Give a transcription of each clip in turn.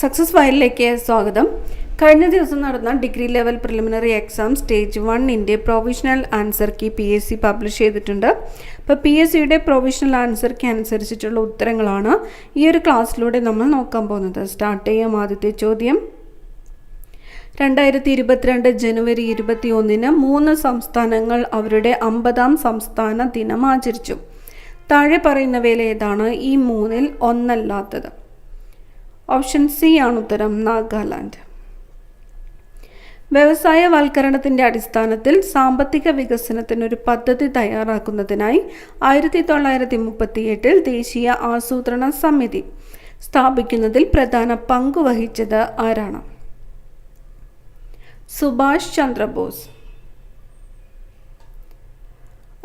Success ഫയലിലേക്ക് സ്വാഗതം. കഴിഞ്ഞ ദിവസം നടന്ന degree level preliminary exam stage 1 provisional answer key PSC publish ചെയ്തിട്ടുണ്ട്. അപ്പോൾ PSCയുടെ പ്രൊവിഷണൽ ആൻസർ കീ അനുസരിച്ചിട്ടുള്ള ഉത്തരങ്ങളാണ് ഈ ഒരു ക്ലാസ്സിലൂടെ നമ്മൾ നോക്കാൻ പോകുന്നത്. സ്റ്റാർട്ട് ചെയ്യാം. ആദ്യത്തെ ചോദ്യം, 2022 ജനുവരി 21 3 സംസ്ഥാനങ്ങൾ അവരുടെ 50ാം സംസ്ഥാന ദിനം ആചരിച്ചു. താഴെ പറയുന്നവയിൽ ഏതാണ് ഈ 3-ൽ ഒന്നല്ലാത്തത്? ഓപ്ഷൻ സി ആണ് ഉത്തരം, നാഗാലാൻഡ്. വ്യവസായവൽക്കരണത്തിൻ്റെ അടിസ്ഥാനത്തിൽ സാമ്പത്തിക വികസനത്തിനൊരു പദ്ധതി തയ്യാറാക്കുന്നതിനായി 1938 ദേശീയ ആസൂത്രണ സമിതി സ്ഥാപിക്കുന്നതിൽ പ്രധാന പങ്കുവഹിച്ചത് ആരാണ്? സുഭാഷ് ചന്ദ്രബോസ്.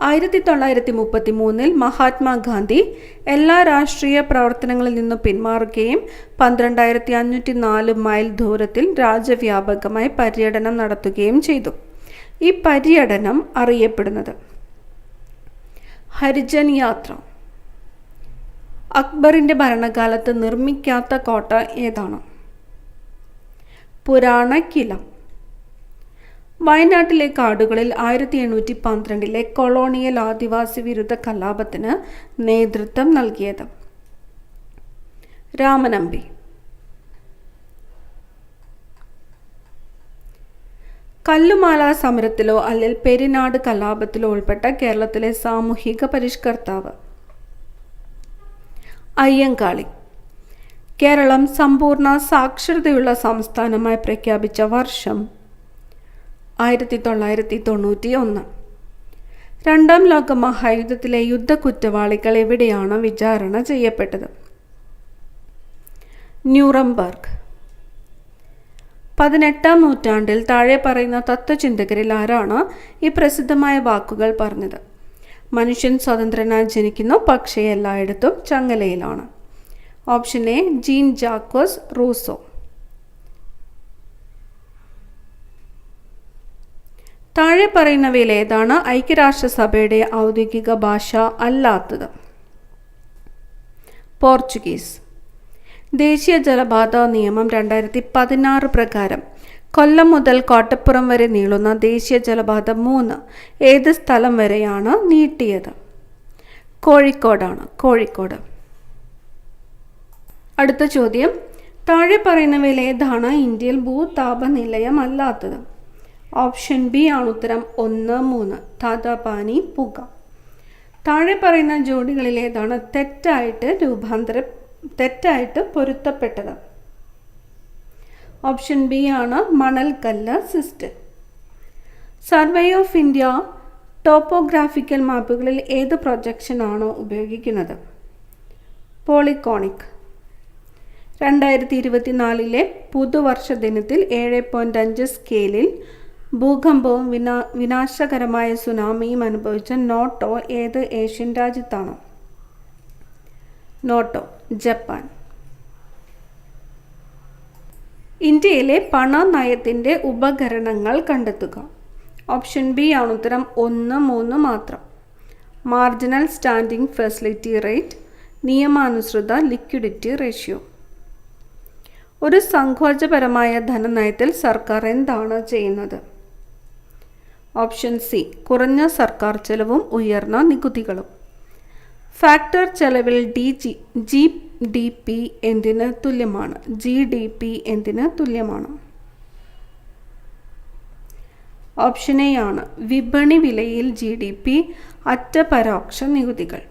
1933 മഹാത്മാഗാന്ധി എല്ലാ രാഷ്ട്രീയ പ്രവർത്തനങ്ങളിൽ നിന്നും പിന്മാറുകയും 12504 മൈൽ ദൂരത്തിൽ രാജ്യവ്യാപകമായി പര്യടനം നടത്തുകയും ചെയ്തു. ഈ പര്യടനം അറിയപ്പെടുന്നത് ഹരിജൻ യാത്ര. അക്ബറിൻ്റെ ഭരണകാലത്ത് നിർമ്മിക്കാത്ത കോട്ട ഏതാണ്? പുരാണ കില. വയനാട്ടിലെ കാടുകളിൽ 1812 കൊളോണിയൽ ആദിവാസി വിരുദ്ധ കലാപത്തിന് നേതൃത്വം നൽകിയത്? രാമനമ്പി. കല്ലുമാല സമരത്തിലോ അല്ലെങ്കിൽ പെരിനാട് കലാപത്തിലോ ഉൾപ്പെട്ട കേരളത്തിലെ സാമൂഹിക പരിഷ്കർത്താവ്? അയ്യങ്കാളി. കേരളം സമ്പൂർണ്ണ സാക്ഷരതയുള്ള സംസ്ഥാനമായി പ്രഖ്യാപിച്ച വർഷം? 1991. രണ്ടാം ലോക മഹായുദ്ധത്തിലെ യുദ്ധക്കുറ്റവാളികൾ എവിടെയാണ് വിചാരണ ചെയ്യപ്പെട്ടത്? ന്യൂറംബർഗ്. 18ാം നൂറ്റാണ്ടിൽ താഴെ പറയുന്ന തത്വചിന്തകരിൽ ആരാണ് ഈ പ്രസിദ്ധമായ വാക്കുകൾ പറഞ്ഞത്? മനുഷ്യൻ സ്വതന്ത്രനായി ജനിക്കുന്നു, പക്ഷേ എല്ലായിടത്തും ചങ്ങലയിലാണ്. Option A Jean Jacques Rousseau. താഴെ പറയുന്നവയിൽ ഏതാണ് ഐക്യരാഷ്ട്രസഭയുടെ ഔദ്യോഗിക ഭാഷ അല്ലാത്തത്? പോർച്ചുഗീസ്. ദേശീയ ജലപാത നിയമം 2016 പ്രകാരം കൊല്ലം മുതൽ കോട്ടപ്പുറം വരെ നീളുന്ന ദേശീയ ജലപാത 3 ഏത് സ്ഥലം വരെയാണ് നീട്ടിയത്? കോഴിക്കോടാണ്, കോഴിക്കോട്. അടുത്ത ചോദ്യം, താഴെ പറയുന്നവയിൽ ഏതാണ് ഇന്ത്യയിൽ ഭൂതാപനിലയം അല്ലാത്തത്? ഓപ്ഷൻ ബി ആണ് ഉത്തരം, 1, 3 താതാപാനി പുക. താഴെ പറയുന്ന ജോഡികളിൽ ഏതാണ് തെറ്റായിട്ട് പൊരുത്തപ്പെട്ടത്? ഓപ്ഷൻ ബി ആണ് മണൽക്കല്ല് schist. Survey of India topographical മാപ്പുകളിൽ ഏത് പ്രൊജക്ഷൻ ആണ് ഉപയോഗിക്കുന്നത്? പോളിക്കോണിക്. 2024 പുതുവർഷ ദിനത്തിൽ 7.5 സ്കെയിലിൽ ഭൂകമ്പവും വിനാശകരമായ സുനാമിയും അനുഭവിച്ച നോട്ടോ ഏത് ഏഷ്യൻ രാജ്യത്താണ്? നോട്ടോ, ജപ്പാൻ. ഇന്ത്യയിലെ പണനയത്തിൻ്റെ ഉപകരണങ്ങൾ കണ്ടെത്തുക. ഓപ്ഷൻ ബി ആണ് ഉത്തരം, 1, 3 മാത്രം. മാർജിനൽ സ്റ്റാൻഡിംഗ് ഫെസിലിറ്റി റേറ്റ്, നിയമാനുസൃത ലിക്വിഡിറ്റി റേഷ്യോ. ഒരു സങ്കോചപരമായ ധനനയത്തിൽ സർക്കാർ എന്താണ് ചെയ്യുന്നത്? ഓപ്ഷൻ സി കുറഞ്ഞ സർക്കാർ ചെലവും ഉയർന്ന നികുതികളും. ഫാക്ടർ ചെലവിൽ GDP എന്തിന് തുല്യമാണ്? GDP എന്തിന് തുല്യമാണ്? ഓപ്ഷൻ എ ആണ് വിപണി വിലയിൽ GDP അറ്റ പരോക്ഷ നികുതികൾ.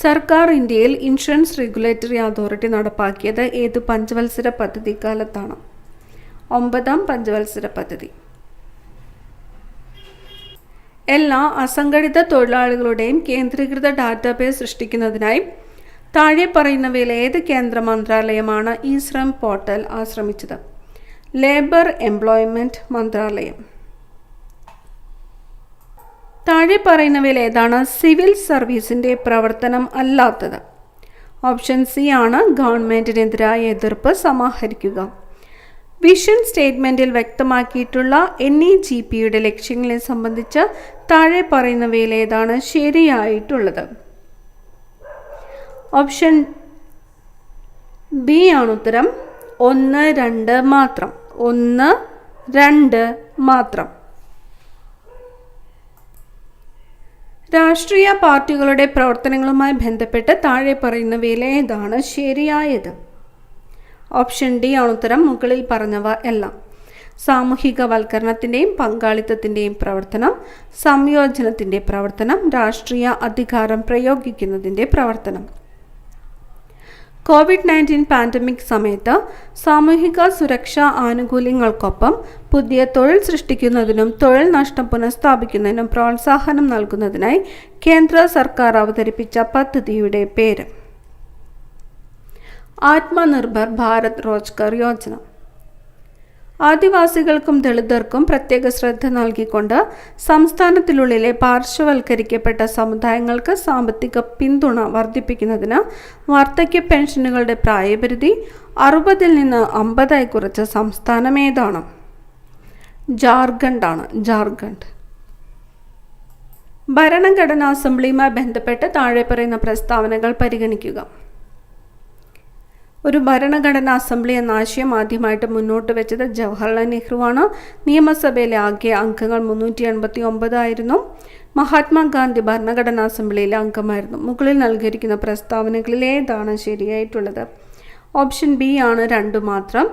സർക്കാർ ഇന്ത്യയിൽ ഇൻഷുറൻസ് റെഗുലേറ്ററി അതോറിറ്റി നടപ്പാക്കിയത് ഏത് പഞ്ചവത്സര പദ്ധതി കാലത്താണ്? 9ാം പഞ്ചവത്സര പദ്ധതി. എല്ലാ അസംഘടിത തൊഴിലാളികളുടെയും കേന്ദ്രീകൃത ഡാറ്റാബേസ് സൃഷ്ടിക്കുന്നതിനായി താഴെ പറയുന്നവയിൽ ഏത് കേന്ദ്ര മന്ത്രാലയമാണ് ഈ ശ്രം പോർട്ടൽ ആശ്രമിച്ചത്? ലേബർ എംപ്ലോയ്മെൻറ്റ് മന്ത്രാലയം. താഴെ പറയുന്നവയിൽ ഏതാണ് സിവിൽ സർവീസിൻ്റെ പ്രവർത്തനം അല്ലാത്തത്? ഓപ്ഷൻ സി ആണ് ഗവൺമെൻറ്റിനെതിരായ എതിർപ്പ് സമാഹരിക്കുക. വിഷൻ സ്റ്റേറ്റ്മെൻറ്റിൽ വ്യക്തമാക്കിയിട്ടുള്ള NEGPയുടെ ലക്ഷ്യങ്ങളെ സംബന്ധിച്ച് താഴെ പറയുന്നവയിൽ ഏതാണ് ശരിയായിട്ടുള്ളത്? ഓപ്ഷൻ ബി ആണ് ഉത്തരം. 1, 2 മാത്രം. 1, 2 മാത്രം. രാഷ്ട്രീയ പാർട്ടികളുടെ പ്രവർത്തനങ്ങളുമായി ബന്ധപ്പെട്ട് താഴെ പറയുന്നവയിൽ ഏതാണ് ശരിയായത്? ഓപ്ഷൻ ഡി ആണ് ഉത്തരം. മുകളിൽ പറഞ്ഞവ എല്ലാം. സാമൂഹികവൽക്കരണത്തിൻ്റെയും പങ്കാളിത്തത്തിൻ്റെയും പ്രവർത്തനം, സംയോജനത്തിൻ്റെ പ്രവർത്തനം, രാഷ്ട്രീയ അധികാരം പ്രയോഗിക്കുന്നതിൻ്റെ പ്രവർത്തനം. COVID-19 പാൻഡമിക് സമയത്ത് സാമൂഹിക സുരക്ഷാ ആനുകൂല്യങ്ങൾക്കൊപ്പം പുതിയ തൊഴിൽ സൃഷ്ടിക്കുന്നതിനും തൊഴിൽ നഷ്ടം പുനഃസ്ഥാപിക്കുന്നതിനും പ്രോത്സാഹനം നൽകുന്നതിനായി കേന്ദ്ര സർക്കാർ അവതരിപ്പിച്ച പദ്ധതിയുടെ പേര്? ആത്മനിർഭർ ഭാരത് റോജ്ഗാർ യോജന. ആദിവാസികൾക്കും ദളിതർക്കും പ്രത്യേക ശ്രദ്ധ നൽകിക്കൊണ്ട് സംസ്ഥാനത്തിനുള്ളിലെ പാർശ്വവൽക്കരിക്കപ്പെട്ട സമുദായങ്ങൾക്ക് സാമ്പത്തിക പിന്തുണ വർദ്ധിപ്പിക്കുന്നതിന് വാർദ്ധക്യ പെൻഷനുകളുടെ പ്രായപരിധി 60 നിന്ന് 50 കുറച്ച സംസ്ഥാനം ഏതാണ്? ജാർഖണ്ഡ് ആണ്. ജാർഖണ്ഡ്. ഭരണഘടനാ അസംബ്ലിയുമായി ബന്ധപ്പെട്ട് താഴെ പറയുന്ന പ്രസ്താവനകൾ പരിഗണിക്കുക. ഒരു ഭരണഘടനാ അസംബ്ലി എന്ന ആശയം ആദ്യമായിട്ട് മുന്നോട്ട് വെച്ചത് ജവഹർലാൽ നെഹ്റുവാണ്. നിയമസഭയിലെ ആകെ അംഗങ്ങൾ 389 ആയിരുന്നു. മഹാത്മാഗാന്ധി ഭരണഘടനാ അസംബ്ലിയിലെ അംഗമായിരുന്നു. മുകളിൽ നൽകിയിരിക്കുന്ന പ്രസ്താവനകളിൽ ഏതാണ് ശരിയായിട്ടുള്ളത്? ഓപ്ഷൻ ബി ആണ് 2 മാത്രം.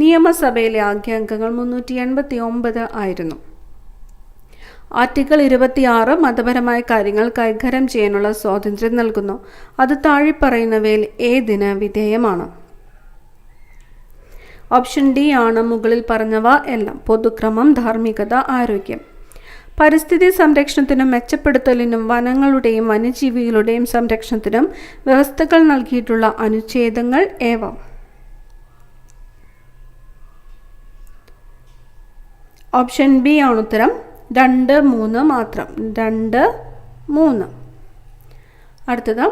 നിയമസഭയിലെ ആകെ അംഗങ്ങൾ 389 ആയിരുന്നു. ആർട്ടിക്കിൾ 26 മതപരമായ കാര്യങ്ങൾ കൈകാര്യം ചെയ്യാനുള്ള സ്വാതന്ത്ര്യം നൽകുന്നു. അത് താഴെ പറയുന്നവയിൽ ഏതിന് വിധേയമാണ്? ഓപ്ഷൻ ഡി ആണ് മുകളിൽ പറഞ്ഞവ എല്ലാം. പൊതുക്രമം, ധാർമ്മികത, ആരോഗ്യം. പരിസ്ഥിതി സംരക്ഷണത്തിനും മെച്ചപ്പെടുത്തലിനും വനങ്ങളുടെയും വന്യജീവികളുടെയും സംരക്ഷണത്തിനും വ്യവസ്ഥകൾ നൽകിയിട്ടുള്ള അനുച്ഛേദങ്ങൾ ഏവ? ഓപ്ഷൻ ബി ആണ് ഉത്തരം. 2, 3 മാത്രം. 2, 3. അടുത്തത്,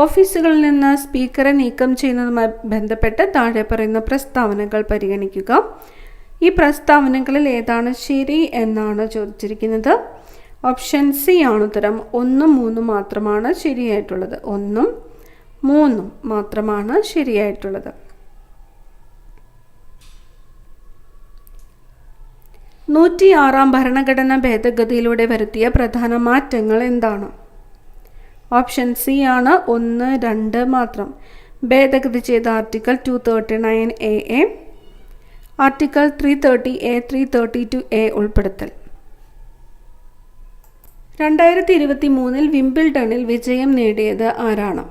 ഓഫീസുകളിൽ നിന്ന് സ്പീക്കറെ നീക്കം ചെയ്യുന്നതുമായി ബന്ധപ്പെട്ട് താഴെ പറയുന്ന പ്രസ്താവനകൾ പരിഗണിക്കുക. ഈ പ്രസ്താവനകളിൽ ഏതാണ് ശരി എന്നാണ് ചോദിച്ചിരിക്കുന്നത്. ഓപ്ഷൻ സി ആണ് ഉത്തരം. 1, 3 മാത്രമാണ് ശരിയായിട്ടുള്ളത്. 1, 3 മാത്രമാണ് ശരിയായിട്ടുള്ളത്. 106 ഭരണഘടനാ ഭേദഗതിയിലൂടെ വരുത്തിയ പ്രധാന മാറ്റങ്ങൾ എന്താണ്? ഓപ്ഷൻ സി ആണ്. 1, 2 മാത്രം. ഭേദഗതി ചെയ്ത article 239A, article 330A, 332A ഉൾപ്പെടുത്തൽ. 2023 വിംബിൾഡണിൽ വിജയം നേടിയത് ആരാണ്?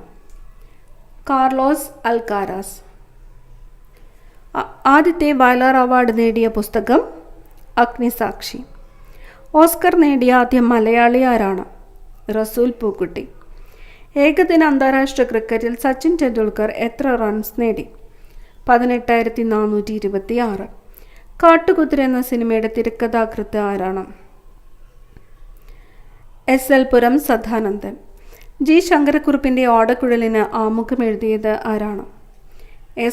കാർലോസ് അൽക്കാരാസ്. ആദ്യത്തെ വയലാർ അവാർഡ് നേടിയ പുസ്തകം അഗ്നിസാക്ഷി. ഓസ്കർ നേടിയ ആദ്യ മലയാളി ആരാണ്? റസൂൽ പൂക്കുട്ടി. ഏകദിന അന്താരാഷ്ട്ര ക്രിക്കറ്റിൽ സച്ചിൻ ടെണ്ടുൽക്കർ എത്ര റൺസ് നേടി? 18,426. കാട്ടുകുതിര എന്ന സിനിമയുടെ തിരക്കഥാകൃത്ത് ആരാണ്? SL പുരം സദാനന്ദൻ. ജി ശങ്കരക്കുറുപ്പിൻ്റെ ഓടക്കുഴലിന് ആമുഖം എഴുതിയത് ആരാണ്?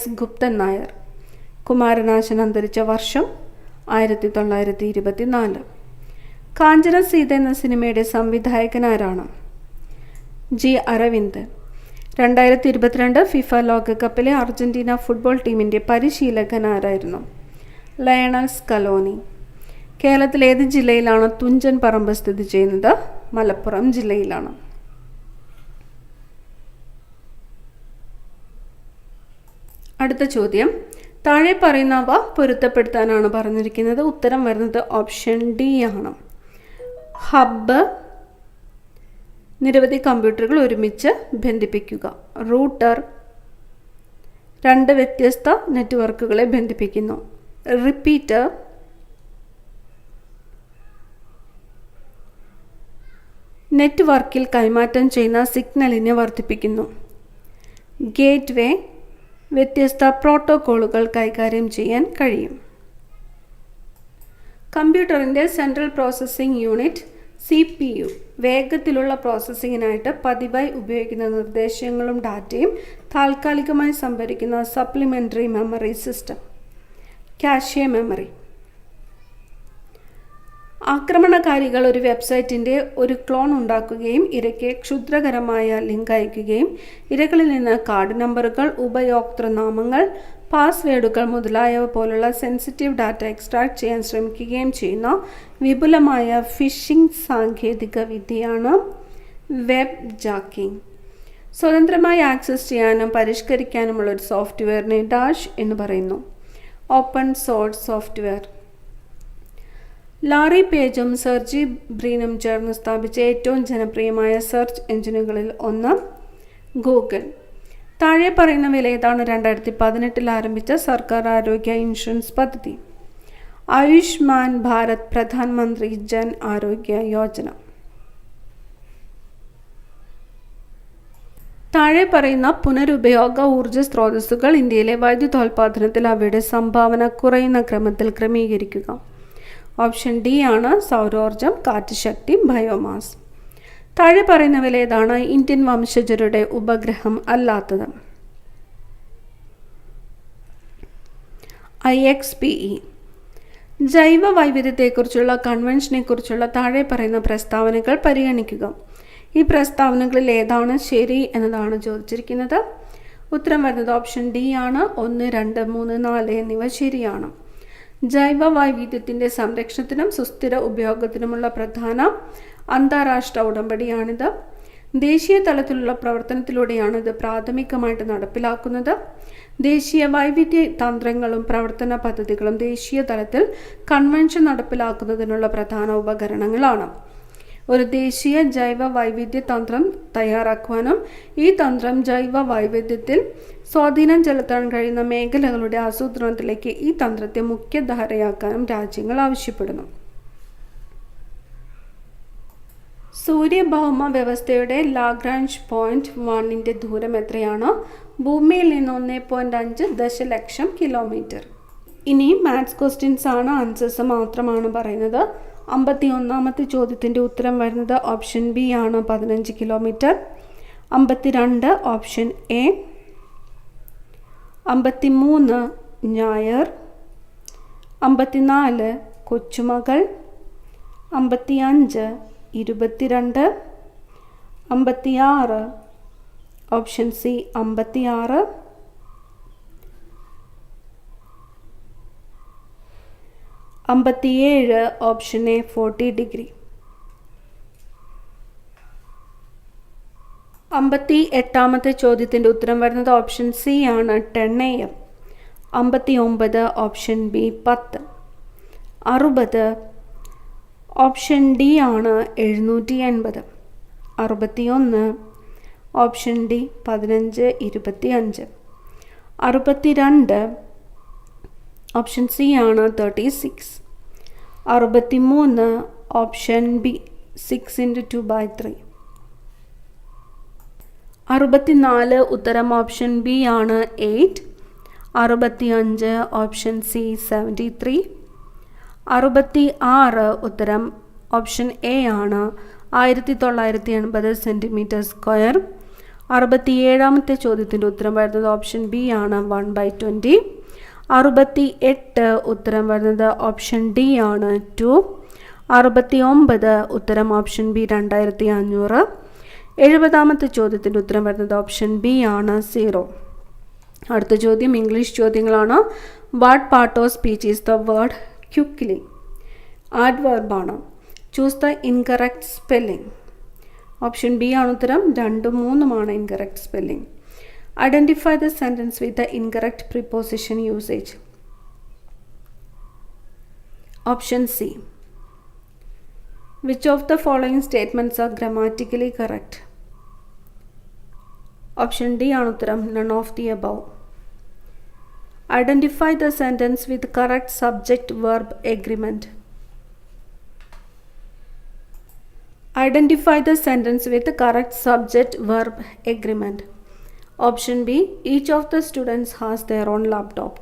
S ഗുപ്തൻ നായർ. കുമാരനാശൻ അന്തരിച്ച വർഷം 1924. കാഞ്ചന സീത എന്ന സിനിമയുടെ സംവിധായകൻ ആരാണ്? ജി അരവിന്ദ്. 2022 ഫിഫ ലോകകപ്പിലെ അർജന്റീന ഫുട്ബോൾ ടീമിൻ്റെ പരിശീലകൻ ആരായിരുന്നു? Lionel Scaloni. കേരളത്തിൽ ഏത് ജില്ലയിലാണ് തുഞ്ചൻ പറമ്പ് സ്ഥിതി ചെയ്യുന്നത്? മലപ്പുറം ജില്ലയിലാണ്. അടുത്ത ചോദ്യം, താഴെ പറയുന്നവ പൊരുത്തപ്പെടുത്താനാണ് പറഞ്ഞിരിക്കുന്നത്. ഉത്തരം വരുന്നത് ഓപ്ഷൻ ഡി ആണ്. ഹബ്ബ്, നിരവധി കമ്പ്യൂട്ടറുകൾ ഒരുമിച്ച് ബന്ധിപ്പിക്കുക. റൂട്ടർ, 2 വ്യത്യസ്ത നെറ്റ്വർക്കുകളെ ബന്ധിപ്പിക്കുന്നു. റിപ്പീറ്റർ, നെറ്റ്വർക്കിൽ കൈമാറ്റം ചെയ്യുന്ന സിഗ്നലിനെ വർദ്ധിപ്പിക്കുന്നു. ഗേറ്റ്വേ, വ്യത്യസ്ത പ്രോട്ടോക്കോളുകൾ കൈകാര്യം ചെയ്യാൻ കഴിയും. കമ്പ്യൂട്ടറിൻ്റെ സെൻട്രൽ പ്രോസസ്സിംഗ് യൂണിറ്റ് CPU വേഗത്തിലുള്ള പ്രോസസ്സിങ്ങിനായിട്ട് പതിവായി ഉപയോഗിക്കുന്ന നിർദ്ദേശങ്ങളും ഡാറ്റയും താൽക്കാലികമായി സംഭരിക്കുന്ന supplementary memory system. Cache memory. ആക്രമണകാരികൾ ഒരു വെബ്സൈറ്റിൻ്റെ ഒരു ക്ലോൺ ഉണ്ടാക്കുകയും ഇരയ്ക്ക് ക്ഷുദ്രകരമായ ലിങ്ക് അയക്കുകയും ഇരകളിൽ നിന്ന് കാർഡ് നമ്പറുകൾ, ഉപയോക്തൃനാമങ്ങൾ, പാസ്വേഡുകൾ മുതലായവ പോലുള്ള സെൻസിറ്റീവ് ഡാറ്റ എക്സ്ട്രാക്ട് ചെയ്യാൻ ശ്രമിക്കുകയും ചെയ്യുന്ന വിപുലമായ ഫിഷിംഗ് സാങ്കേതിക വിദ്യയാണ് വെബ് ജാക്കിംഗ്. സ്വതന്ത്രമായി ആക്സസ് ചെയ്യാനും പരിഷ്കരിക്കാനുമുള്ള ഒരു സോഫ്റ്റ്വെയറിനെ ഡാഷ് എന്ന് പറയുന്നു. Open source software. ലാറി പേജും സെർജി ബ്രീനും ചേർന്ന് സ്ഥാപിച്ച ഏറ്റവും ജനപ്രിയമായ സെർച്ച് എഞ്ചിനുകളിൽ ഒന്ന് ഗൂഗിൾ. താഴെ പറയുന്നവയിൽ ഏതാണ് 2018 ആരംഭിച്ച സർക്കാർ ആരോഗ്യ ഇൻഷുറൻസ് പദ്ധതി? ആയുഷ്മാൻ ഭാരത് പ്രധാനമന്ത്രി ജൻ ആരോഗ്യ യോജന. താഴെ പറയുന്ന പുനരുപയോഗ ഊർജ്ജ സ്രോതസ്സുകൾ ഇന്ത്യയിലെ വൈദ്യുതോൽപാദനത്തിൽ അവയുടെ സംഭാവന കുറയുന്ന ക്രമത്തിൽ ക്രമീകരിക്കുക. ഓപ്ഷൻ ഡി ആണ് സൗരോർജം, കാറ്റ് ശക്തി, ബയോമാസ്. താഴെ പറയുന്നവയിൽ ഏതാണ് ഇന്ത്യൻ വംശജരുടെ ഉപഗ്രഹം അല്ലാത്തത്? IXPE. ജൈവ വൈവിധ്യത്തെക്കുറിച്ചുള്ള കൺവെൻഷനെക്കുറിച്ചുള്ള താഴെ പറയുന്ന പ്രസ്താവനകൾ പരിഗണിക്കുക. ഈ പ്രസ്താവനകളിൽ ഏതാണ് ശരി എന്നതാണ് ചോദിച്ചിരിക്കുന്നത്. ഉത്തരം വരുന്നത് ഓപ്ഷൻ ഡി ആണ്. 1, 2, 3, 4 എന്നിവ ശരിയാണ്. ജൈവ വൈവിധ്യത്തിൻ്റെ സംരക്ഷണത്തിനും സുസ്ഥിര ഉപയോഗത്തിനുമുള്ള പ്രധാന അന്താരാഷ്ട്ര ഉടമ്പടിയാണിത്. ദേശീയ തലത്തിലുള്ള പ്രവർത്തനത്തിലൂടെയാണ് ഇത് പ്രാഥമികമായിട്ട് നടപ്പിലാക്കുന്നത്. ദേശീയ വൈവിധ്യ തന്ത്രങ്ങളും പ്രവർത്തന പദ്ധതികളും ദേശീയ തലത്തിൽ കൺവെൻഷൻ നടപ്പിലാക്കുന്നതിനുള്ള പ്രധാന ഉപകരണങ്ങളാണ്. ഒരു ദേശീയ ജൈവ വൈവിധ്യ തന്ത്രം തയ്യാറാക്കുവാനും ഈ തന്ത്രം ജൈവ വൈവിധ്യത്തിൽ സ്വാധീനം ചെലുത്താൻ കഴിയുന്ന മേഖലകളുടെ ആസൂത്രണത്തിലേക്ക് ഈ തന്ത്രത്തെ മുഖ്യധാരയാക്കാനും രാജ്യങ്ങൾ ആവശ്യപ്പെടുന്നു. സൂര്യഭൗമ വ്യവസ്ഥയുടെ ലാഗ്രാഞ്ച് പോയിന്റ് 1ന്റെ ദൂരം എത്രയാണ്? ഭൂമിയിൽ നിന്ന് 1.5 ദശലക്ഷം കിലോമീറ്റർ. ഇനി മാത്സ് ക്വസ്റ്റ്യൻസ് ആണ്, ആൻസേഴ്സ് മാത്രമാണ് പറയുന്നത്. 51ാമത്തെ ചോദ്യത്തിൻ്റെ ഉത്തരം വരുന്നത് ഓപ്ഷൻ ബി ആണ്, 15 കിലോമീറ്റർ. 52 option A. 53 ഞായർ. 54 കൊച്ചുമകൾ. 55 22. 56 option C 56. 57 option A 40 degree. 58ാമത്തെ ചോദ്യത്തിൻ്റെ ഉത്തരം വരുന്നത് ഓപ്ഷൻ സി ആണ്, 10 AM. 59 option B 10. 60 option D ആണ്, 780. 61 ഓപ്ഷൻ ഡി 15 25. 62 ഓപ്ഷൻ സി ആണ്, 36. 63 ഓപ്ഷൻ ബി 6 × 2/3. 64 ഉത്തരം ഓപ്ഷൻ ബി ആണ്, 8. 65 ഓപ്ഷൻ സി 73. 66 ഉത്തരം ഓപ്ഷൻ എ ആണ്, 1980 സെൻറ്റിമീറ്റർ സ്ക്വയർ. 67ാമത്തെ ചോദ്യത്തിൻ്റെ ഉത്തരം വരുന്നത് ഓപ്ഷൻ ബി ആണ്, 1/20. 68 ഉത്തരം വരുന്നത് ഓപ്ഷൻ ഡി ആണ്, 2. 69 ഉത്തരം ഓപ്ഷൻ ബി 2500. 70ാമത്തെ ചോദ്യത്തിൻ്റെ ഉത്തരം വരുന്നത് ഓപ്ഷൻ ബി ആണ്, 0. അടുത്ത ചോദ്യം ഇംഗ്ലീഷ് ചോദ്യങ്ങളാണ്. What part of speech is the word quickly? ആഡ്വർബാണ്. Choose the incorrect spelling. Option B ആണ് ഉത്തരം. 2, 3 incorrect spelling. Identify the sentence with the incorrect preposition usage. Option C. Which of the following statements are grammatically correct? Option D ആണ് ഉത്തരം. None of the above. Identify the sentence with correct subject-verb agreement. Identify the sentence with correct subject-verb agreement. Option B. Each of the students has their own laptop.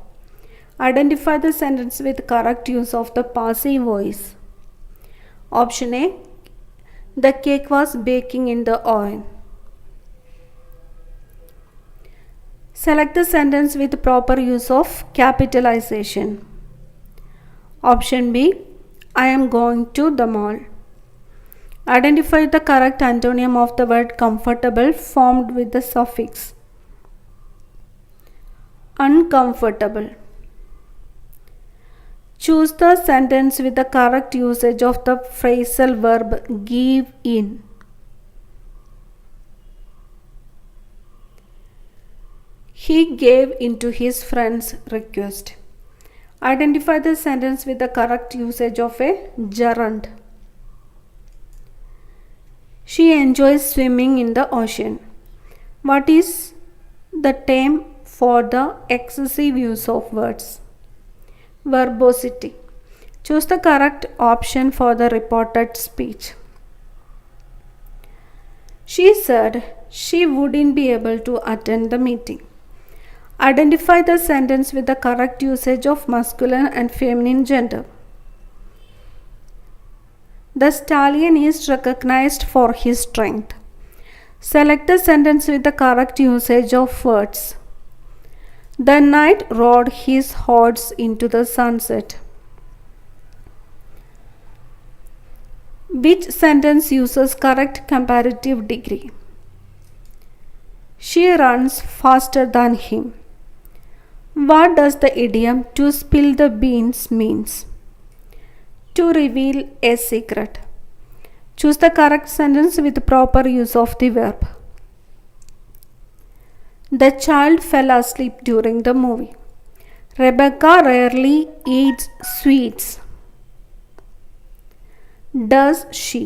Identify the sentence with correct use of the passive voice. Option A. The cake was baking in the oven. Select the sentence with proper use of capitalization. Option B. I am going to the mall. Identify the correct antonym of the word comfortable formed with the suffix uncomfortable. Choose the sentence with the correct usage of the phrasal verb give in. He gave into his friend's request. Identify the sentence with the correct usage of a gerund. She enjoys swimming in the ocean. What is the term for the excessive use of words? Verbosity. Choose the correct option for the reported speech. She said she wouldn't be able to attend the meeting. Identify the sentence with the correct usage of masculine and feminine gender. The stallion is recognized for his strength. Select the sentence with the correct usage of words. The knight rode his horse into the sunset. Which sentence uses correct comparative degree? She runs faster than him. What does the idiom "to spill the beans" means? To reveal a secret. Choose the correct sentence with proper use of the verb. The child fell asleep during the movie. Rebecca rarely eats sweets. Does she?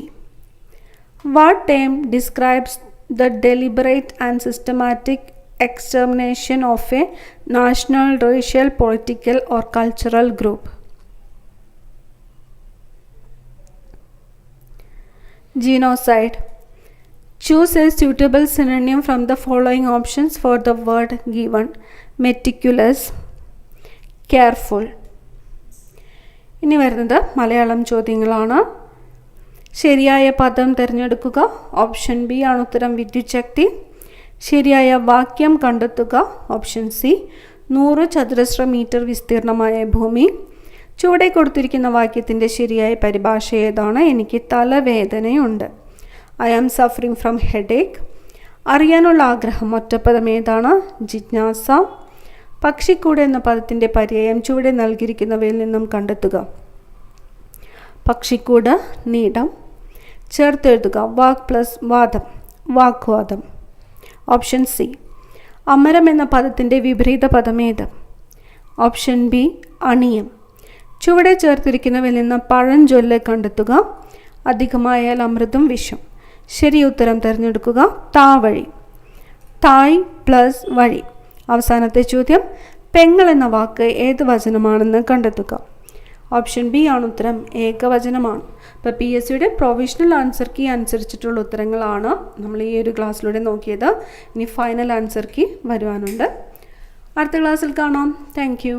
What term describes the deliberate and systematic extermination of a national, racial, political, or cultural group? Genocide. Choose a suitable synonym from the following options for the word given: meticulous, careful. ഇനി വരുന്നത് മലയാളം ചോദ്യങ്ങളാണ്. ശരിയായ പദം തിരഞ്ഞെടുക്കുക. Option B ആണ് ഉത്തരം, വിദ്യുച്ഛക്തി. ശരിയായ വാക്യം കണ്ടെത്തുക. ഓപ്ഷൻ സി, 100 ചതുരശ്ര മീറ്റർ വിസ്തീർണമായ ഭൂമി. ചുവടെ കൊടുത്തിരിക്കുന്ന വാക്യത്തിൻ്റെ ശരിയായ പരിഭാഷ ഏതാണ്? എനിക്ക് തലവേദനയുണ്ട്. I am suffering from headache. അറിയാനുള്ള ആഗ്രഹം ഒറ്റപ്പദം ഏതാണ്? ജിജ്ഞാസ. പക്ഷിക്കൂട് എന്ന പദത്തിൻ്റെ പര്യായം ചുവടെ നൽകിയിരിക്കുന്നവയിൽ നിന്നും കണ്ടെത്തുക. പക്ഷിക്കൂട്, നീടം. ചേർത്തെഴുതുക. വാക് പ്ലസ് വാദം, വാഗ്വാദം. Option C. അമരം എന്ന പദത്തിൻ്റെ വിപരീത പദം ഏത്? Option B, onion. ചുവടെ ചേർത്തിരിക്കുന്നവയിൽ നിന്ന് പഴഞ്ചൊല്ല് കണ്ടെത്തുക. അധികമായാൽ അമൃതും വിഷം. ശരി ഉത്തരം തിരഞ്ഞെടുക്കുക. താവഴി. തായ് പ്ലസ് വഴി. അവസാനത്തെ ചോദ്യം, പെങ്ങൾ എന്ന വാക്ക് ഏത് വചനമാണെന്ന് കണ്ടെത്തുക. ഓപ്ഷൻ ബി ആണ് ഉത്തരം, ഏകവചനമാണ്. ഇപ്പോൾ PSCയുടെ പ്രൊവിഷണൽ ആൻസർ കീ അനുസരിച്ചിട്ടുള്ള ഉത്തരങ്ങളാണ് നമ്മൾ ഈ ഒരു ക്ലാസ്സിലൂടെ നോക്കിയത്. ഇനി ഫൈനൽ ആൻസർ കീ വരുവാനുണ്ട്. അടുത്ത ക്ലാസ്സിൽ കാണാം. Thank you.